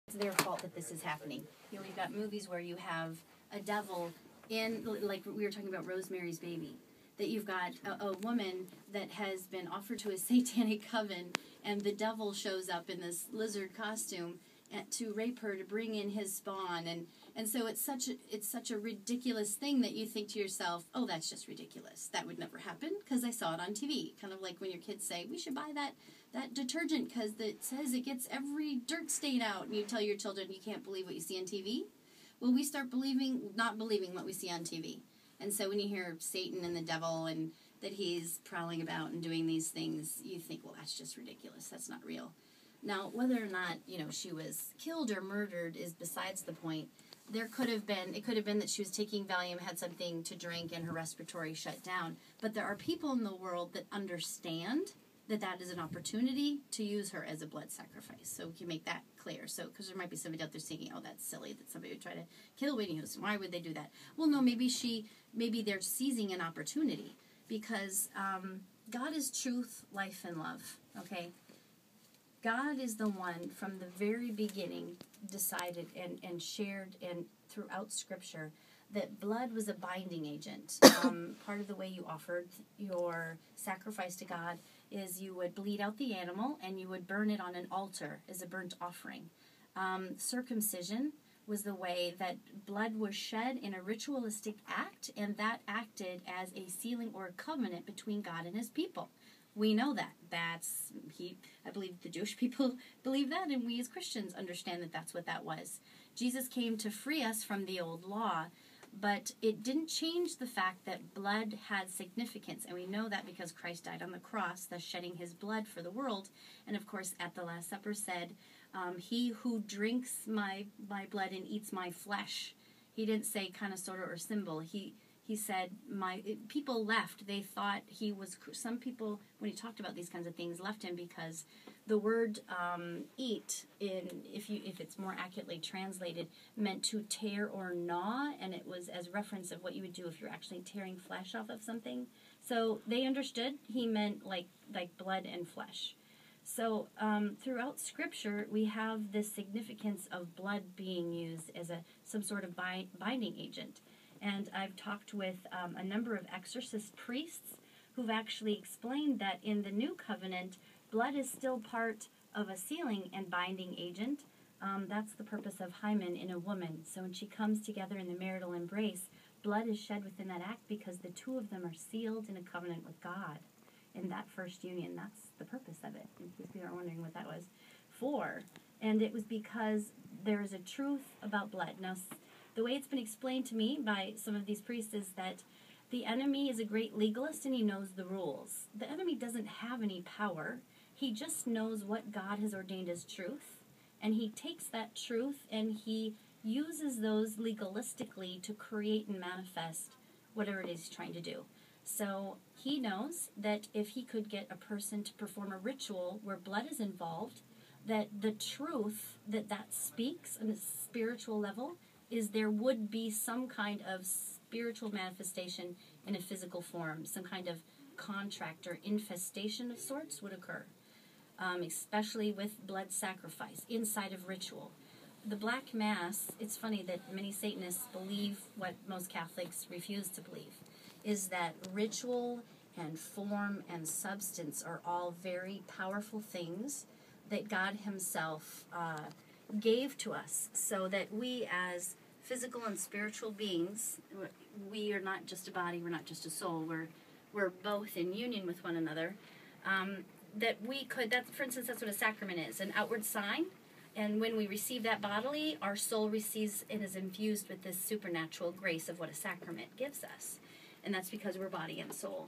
It's their fault that this is happening. You know, we've got movies where you have a devil in, like we were talking about Rosemary's Baby, that you've got a woman that has been offered to a satanic coven, and the devil shows up in this lizard costume to rape her, to bring in his spawn, and so it's such a ridiculous thing that you think to yourself, oh, that's just ridiculous. That would never happen because I saw it on TV. Kind of like when your kids say, we should buy that detergent because it says it gets every dirt stain out, and you tell your children you can't believe what you see on TV. Well, we start not believing what we see on TV. And so when you hear Satan and the devil and that he's prowling about and doing these things, you think, well, that's just ridiculous. That's not real. Now, whether or not, she was killed or murdered is besides the point. It could have been that she was taking Valium, had something to drink, and her respiratory shut down. But there are people in the world that understand that is an opportunity to use her as a blood sacrifice. So we can make that clear. So, because there might be somebody out there thinking, oh, that's silly that somebody would try to kill Whitney Houston. Why would they do that? Well, no, maybe they're seizing an opportunity because God is truth, life, and love, okay? God is the one from the very beginning decided and shared and throughout Scripture that blood was a binding agent. Part of the way you offered your sacrifice to God is you would bleed out the animal and you would burn it on an altar as a burnt offering. Circumcision was the way that blood was shed in a ritualistic act, and that acted as a sealing or a covenant between God and his people. We know that. I believe the Jewish people believe that, and we as Christians understand that that's what that was. Jesus came to free us from the old law, but it didn't change the fact that blood had significance, and we know that because Christ died on the cross, thus shedding his blood for the world, and of course at the Last Supper said, he who drinks my blood and eats my flesh. He didn't say kind of, sort of, or symbol. He said, people left. They thought some people, when he talked about these kinds of things, left him because the word eat, if it's more accurately translated, meant to tear or gnaw, and it was as reference of what you would do if you're actually tearing flesh off of something. So they understood he meant like blood and flesh. So throughout Scripture, we have this significance of blood being used as some sort of binding agent. And I've talked with a number of exorcist priests who've actually explained that in the New Covenant, blood is still part of a sealing and binding agent. That's the purpose of hymen in a woman. So when she comes together in the marital embrace, blood is shed within that act because the two of them are sealed in a covenant with God. In that first union, that's the purpose of it, in case people are wondering what that was for. And it was because there is a truth about blood. Now, the way it's been explained to me by some of these priests is that the enemy is a great legalist and he knows the rules. The enemy doesn't have any power. He just knows what God has ordained as truth, and he takes that truth and he uses those legalistically to create and manifest whatever it is he's trying to do. So he knows that if he could get a person to perform a ritual where blood is involved, that the truth that speaks on a spiritual level is there would be some kind of spiritual manifestation in a physical form, some kind of contract or infestation of sorts would occur, especially with blood sacrifice inside of ritual. The Black Mass, it's funny that many Satanists believe what most Catholics refuse to believe, is that ritual and form and substance are all very powerful things that God himself gave to us, so that we as physical and spiritual beings, we are not just a body, we're not just a soul, we're both in union with one another, for instance, that's what a sacrament is, an outward sign, and when we receive that bodily, our soul receives and is infused with this supernatural grace of what a sacrament gives us, and that's because we're body and soul.